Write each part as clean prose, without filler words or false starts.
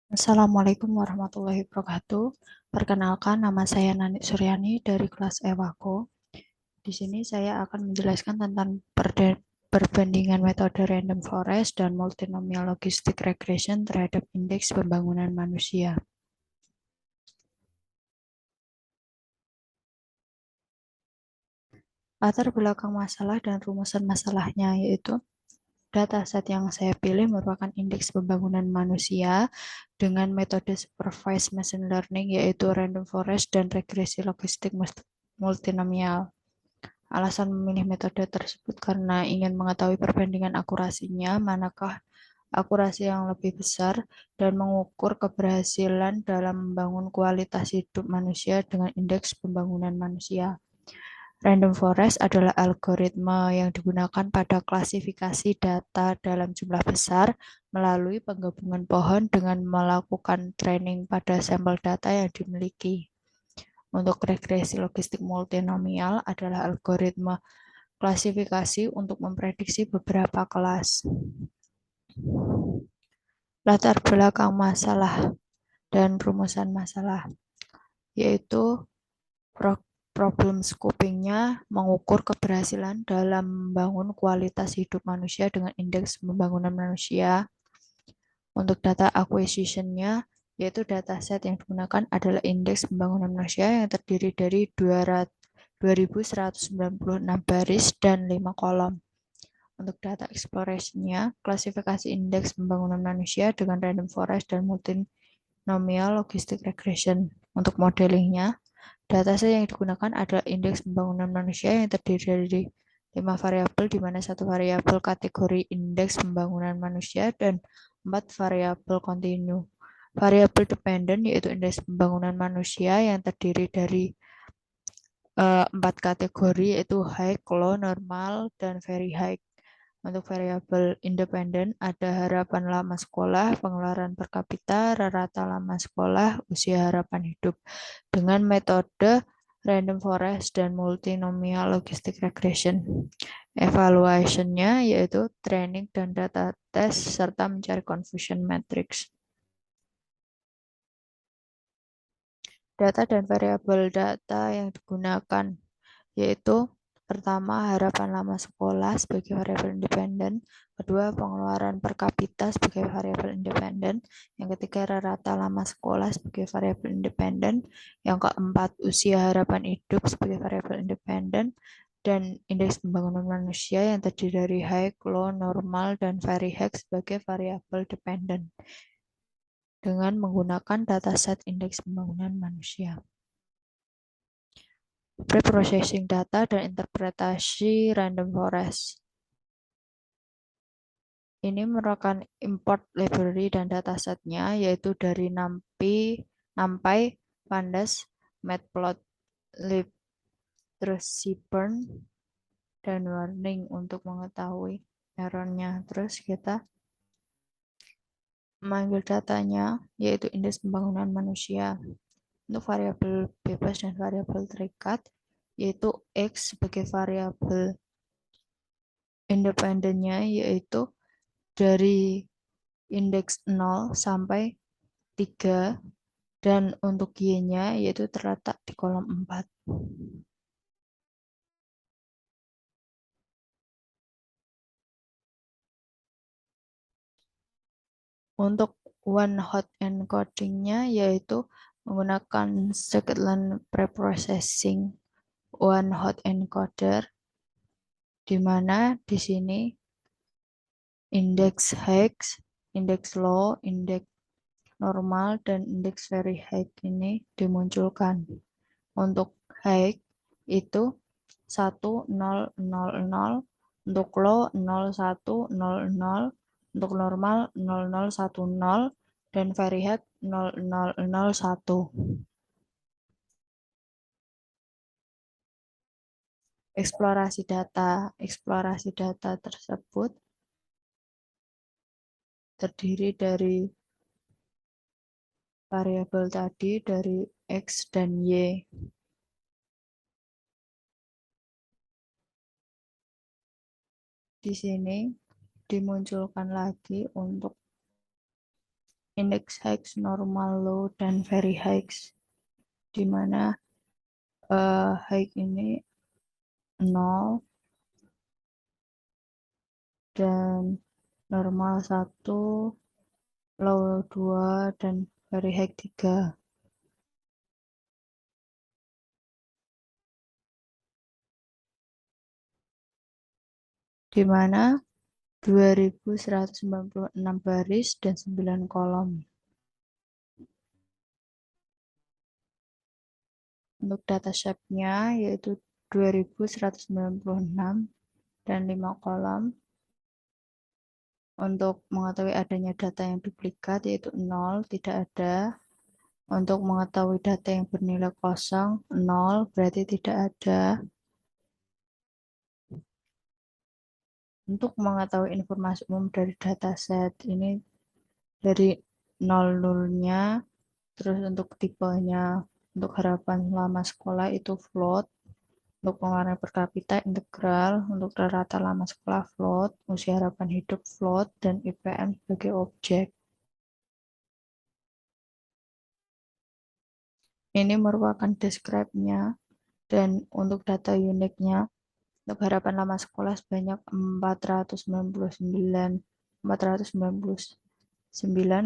Assalamualaikum warahmatullahi wabarakatuh. Perkenalkan, nama saya Nani Suryani dari kelas Ewako. Di sini saya akan menjelaskan tentang perbandingan metode random forest dan multinomial logistic regression terhadap indeks pembangunan manusia. Latar belakang masalah dan rumusan masalahnya yaitu dataset yang saya pilih merupakan indeks pembangunan manusia dengan metode supervised machine learning yaitu random forest dan regresi logistik multinomial. Alasan memilih metode tersebut karena ingin mengetahui perbandingan akurasinya, manakah akurasi yang lebih besar, dan mengukur keberhasilan dalam membangun kualitas hidup manusia dengan indeks pembangunan manusia. Random forest adalah algoritma yang digunakan pada klasifikasi data dalam jumlah besar melalui penggabungan pohon dengan melakukan training pada sampel data yang dimiliki. Untuk regresi logistik multinomial adalah algoritma klasifikasi untuk memprediksi beberapa kelas. Latar belakang masalah dan rumusan masalah, yaitu problem scoping-nya mengukur keberhasilan dalam membangun kualitas hidup manusia dengan indeks pembangunan manusia. Untuk data acquisition-nya, yaitu dataset yang digunakan adalah indeks pembangunan manusia yang terdiri dari 2196 baris dan 5 kolom. Untuk data exploration-nya, klasifikasi indeks pembangunan manusia dengan random forest dan multinomial logistic regression. Untuk modelingnya, dataset yang digunakan adalah indeks pembangunan manusia yang terdiri dari 5 variabel, di mana satu variabel kategori indeks pembangunan manusia dan 4 variabel kontinu. Variabel dependent yaitu indeks pembangunan manusia yang terdiri dari 4 kategori yaitu high, low, normal, dan very high. Untuk variabel independen ada harapan lama sekolah, pengeluaran per kapita, rata lama sekolah, usia harapan hidup. Dengan metode random forest dan multinomial logistic regression. Evaluation-nya yaitu training dan data test serta mencari confusion matrix. Data dan variabel data yang digunakan yaitu pertama, harapan lama sekolah sebagai variabel independen. Kedua, pengeluaran per kapita sebagai variabel independen. Yang ketiga, rata lama sekolah sebagai variabel independen. Yang keempat, usia harapan hidup sebagai variabel independen. Dan indeks pembangunan manusia yang terdiri dari high, low, normal, dan very high sebagai variabel dependen. Dengan menggunakan dataset indeks pembangunan manusia. Preprocessing data dan interpretasi random forest. Ini merupakan import library dan datasetnya yaitu dari NumPy, Pandas, Matplotlib, terus Seaborn, dan warning untuk mengetahui errornya. Terus kita memanggil datanya yaitu indeks pembangunan manusia. Untuk variabel bebas dan variabel terikat yaitu X sebagai variabel independennya yaitu dari indeks 0 sampai 3 dan untuk Y-nya yaitu terletak di kolom 4. Untuk one hot encoding-nya yaitu menggunakan scikit-learn preprocessing one hot encoder di mana di sini indeks high, indeks low, indeks normal, dan indeks very high ini dimunculkan. Untuk high itu 1000, untuk low 0100, untuk normal 0010, dan very high 0001. Eksplorasi data tersebut terdiri dari variabel tadi dari X dan Y. Di sini dimunculkan lagi untuk index heights, normal, low, dan very heights, di mana height ini 0 dan normal 1, low 2, dan very high 3. Di mana 2196 baris dan 9 kolom. Untuk data shape-nya yaitu 2196 dan 5 kolom. Untuk mengetahui adanya data yang duplikat yaitu 0, tidak ada. Untuk mengetahui data yang bernilai kosong, 0 berarti tidak ada. Untuk mengetahui informasi umum dari dataset ini dari 0 nulnya, terus untuk tipenya, untuk harapan lama sekolah itu float, untuk pengeluaran per kapita integral, untuk rata lama sekolah float, usia harapan hidup float, dan IPM sebagai objek. Ini merupakan describe-nya, dan untuk data uniknya, untuk harapan lama sekolah sebanyak 499,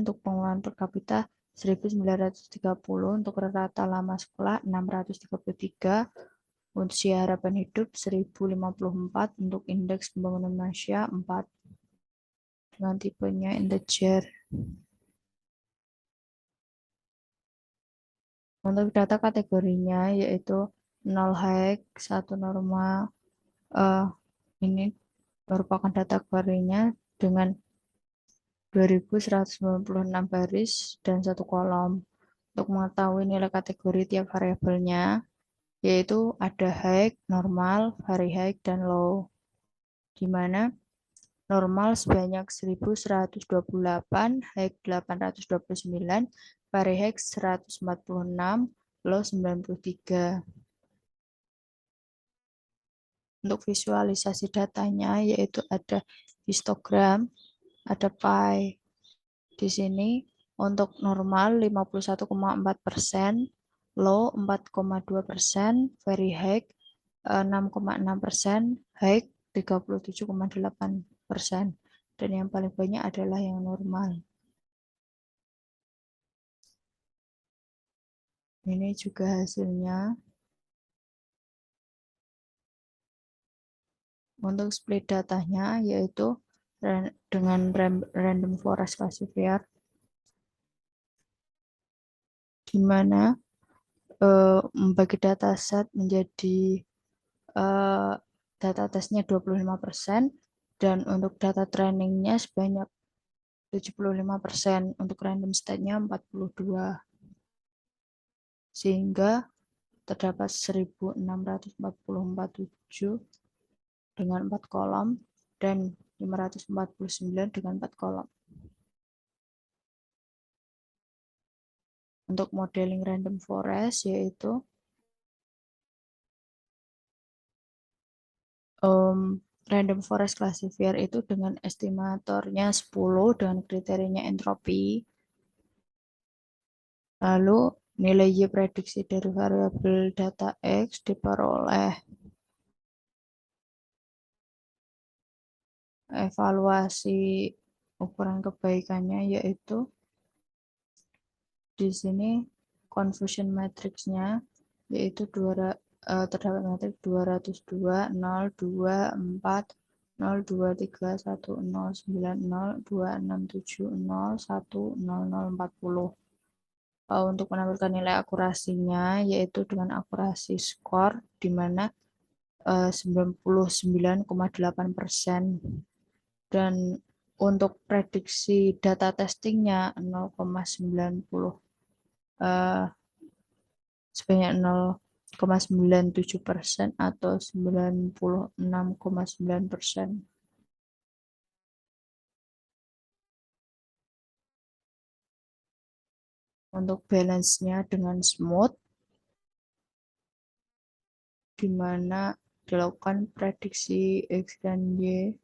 untuk pengeluaran per kapita 1930, untuk rata lama sekolah 633, usia harapan hidup 1054, untuk indeks pembangunan manusia 4, dengan tipenya integer. Untuk data kategorinya yaitu 0 high, 1 normal, ini merupakan data kategorinya dengan 2196 baris dan 1 kolom. Untuk mengetahui nilai kategori tiap variabelnya, yaitu ada high, normal, very high, dan low. Di mana normal sebanyak 1128, high 829, very high 146, low 93. Untuk visualisasi datanya yaitu ada histogram, ada pie. Di sini untuk normal 51,4%, low 4,2%, very high 6,6%, high 37,8%. Dan yang paling banyak adalah yang normal. Ini juga hasilnya. Untuk split datanya yaitu dengan random forest classifier, di mana membagi dataset menjadi data tesnya 25%, dan untuk data trainingnya sebanyak 75%, untuk random state-nya 42, sehingga terdapat 1647 dengan 4 kolom dan 549 dengan 4 kolom. Untuk modeling random forest yaitu random forest classifier itu dengan estimatornya 10 dengan kriterianya entropi. Lalu nilai Y prediksi dari variabel data X diperoleh. Evaluasi ukuran kebaikannya yaitu di sini confusion matrix-nya yaitu terdapat matriks 202, 0, 2, 4, 0, 2, 3, 1, 0, 9, 0, 2, 6, 7, 0, 1, 0, 0, 40. Untuk menampilkan nilai akurasinya yaitu dengan akurasi skor di mana 99,8%, dan untuk prediksi data testingnya 0,90 sebanyak 0,97% atau 96,9%. Untuk balance-nya dengan smooth, di mana dilakukan prediksi X dan Y,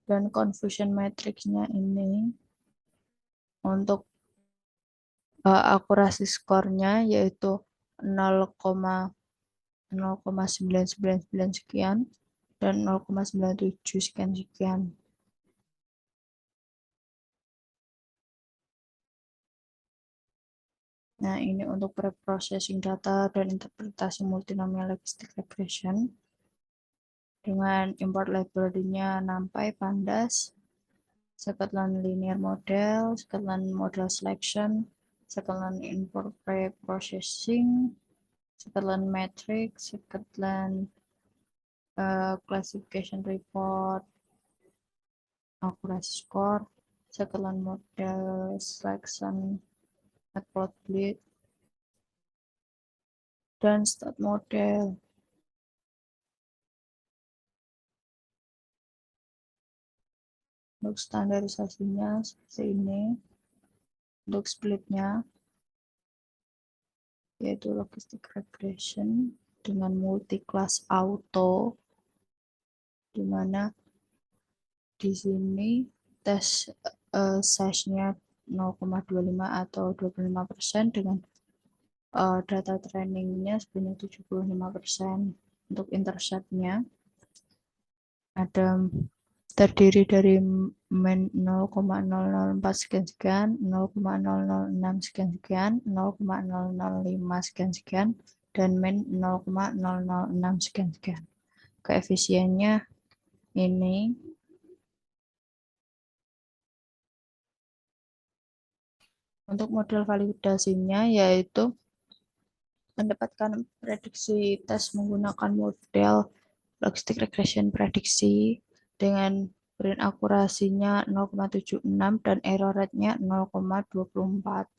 dan confusion matrix-nya ini Untuk akurasi skornya yaitu 0,0,999 sekian dan 0,97 sekian sekian. Nah, ini untuk preprocessing data dan interpretasi multinomial logistic regression dengan import library-nya NumPy, Pandas, scikit-learn linear model, scikit-learn model selection, scikit-learn import preprocessing, scikit-learn matrix, scikit-learn classification report, accuracy score, scikit-learn model selection, matplotlib, dan stat model. Untuk standarisasinya seperti ini. Untuk splitnya yaitu logistic regression dengan multi-class auto, di mana di sini tes size-nya 0,25 atau 25% dengan data trainingnya sebanyak 75%. Untuk intercept-nya ada terdiri dari min 0,004 sekian sekian, 0,006 sekian sekian, 0,005 sekian sekian, dan min 0,006 sekian sekian. Koefisiennya ini untuk model validasinya yaitu mendapatkan prediksi tes menggunakan model logistic regression prediksi dengan brain akurasinya 0,76 dan error rate-nya 0,24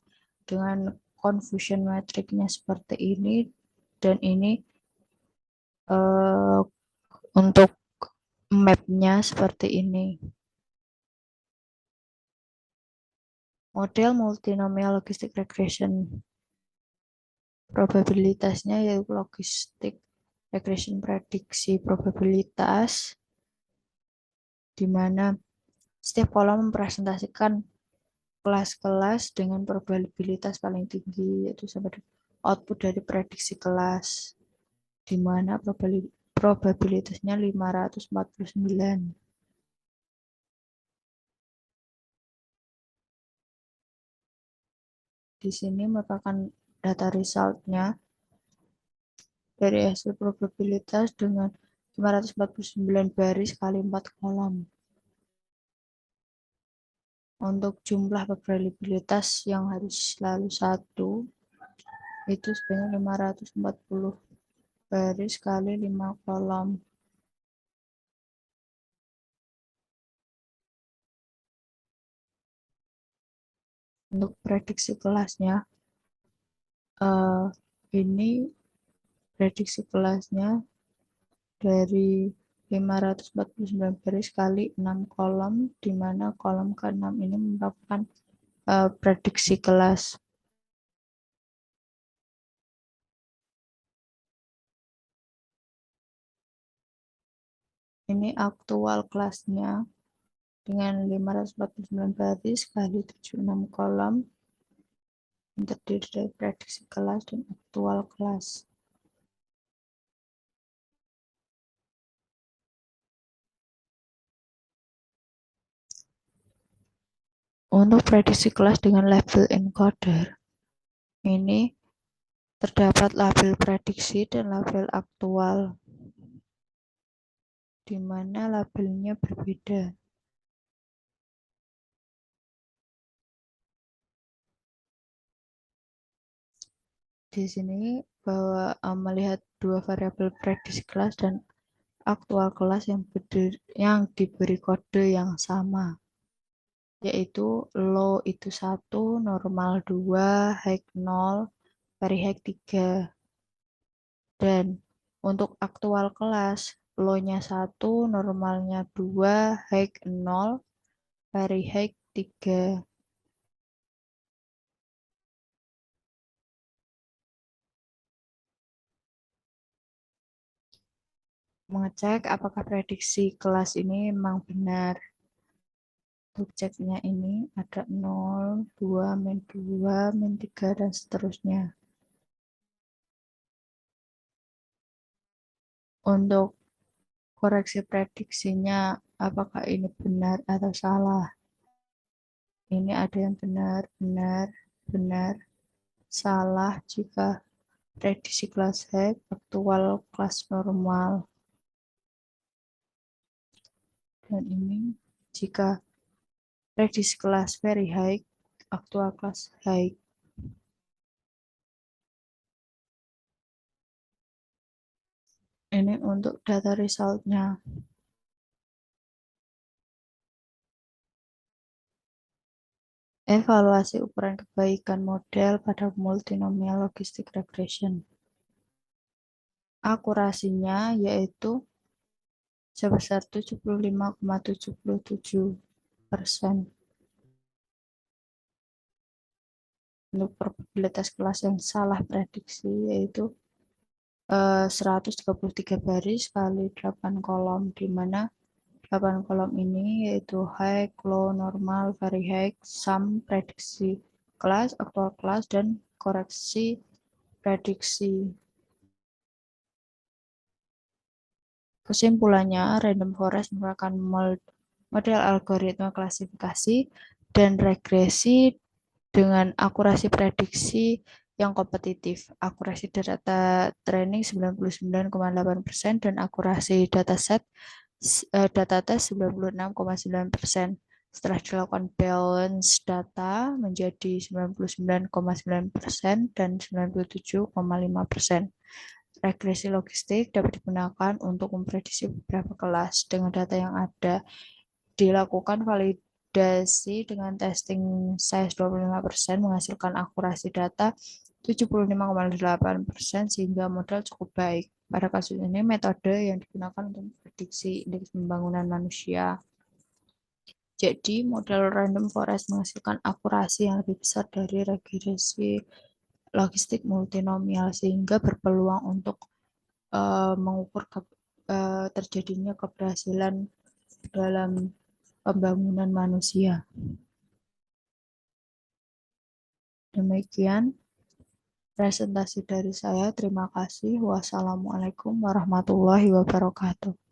dengan confusion metricnya seperti ini, dan ini untuk map-nya seperti ini. Model multinomial logistic regression probabilitasnya yaitu logistic regression prediksi probabilitas, di mana setiap kolom mempresentasikan kelas-kelas dengan probabilitas paling tinggi, yaitu sebagai output dari prediksi kelas, di mana probabilitasnya 549. Di sini merupakan data resultnya dari hasil probabilitas dengan 549 baris kali 4 kolom. Untuk jumlah probabilitas yang harus selalu 1 itu sebanyak 540 baris kali 5 kolom. Untuk prediksi kelasnya, ini prediksi kelasnya dari 549 baris kali 6 kolom, di mana kolom ke-6 ini merupakan prediksi kelas. Ini aktual kelasnya dengan 549 baris kali 76 kolom yang terdiri dari prediksi kelas dan aktual kelas. Untuk prediksi kelas dengan label encoder, ini terdapat label prediksi dan label aktual, di mana labelnya berbeda. Di sini bahwa melihat dua variabel prediksi kelas dan aktual kelas yang diberi kode yang sama, yaitu low itu 1, normal 2, high 0, very high 3. Dan untuk aktual kelas, low-nya 1, normalnya 2, high 0, very high 3. Mengecek apakah prediksi kelas ini memang benar. Untuk ceknya ini ada 0, 2, min 2, min 3, dan seterusnya. Untuk koreksi prediksinya, apakah ini benar atau salah? Ini ada yang benar, benar, benar, salah jika prediksi kelas high, aktual kelas normal. Dan ini jika prediksi kelas very high, aktual kelas high. Ini untuk data resultnya. Evaluasi ukuran kebaikan model pada multinomial logistic regression. Akurasinya yaitu sebesar 75,77%. Untuk probabilitas kelas yang salah prediksi yaitu 133 baris kali 8 kolom, di mana 8 kolom ini yaitu high, low, normal, very high, sum, prediksi kelas, aktual kelas, dan koreksi prediksi. Kesimpulannya, random forest merupakan model algoritma klasifikasi dan regresi dengan akurasi prediksi yang kompetitif. Akurasi data training 99,8% dan akurasi data tes 96,9%. Setelah dilakukan balance data menjadi 99,9% dan 97,5%. Regresi logistik dapat digunakan untuk memprediksi beberapa kelas. Dengan data yang ada, dilakukan validasi dengan testing size 25% menghasilkan akurasi data 75,8% sehingga model cukup baik. Pada kasus ini, metode yang digunakan untuk memprediksi indeks pembangunan manusia. Jadi, model random forest menghasilkan akurasi yang lebih besar dari regresi logistik multinomial sehingga berpeluang untuk mengukur terjadinya keberhasilan dalam pembangunan manusia. Demikian presentasi dari saya. Terima kasih. Wassalamualaikum warahmatullahi wabarakatuh.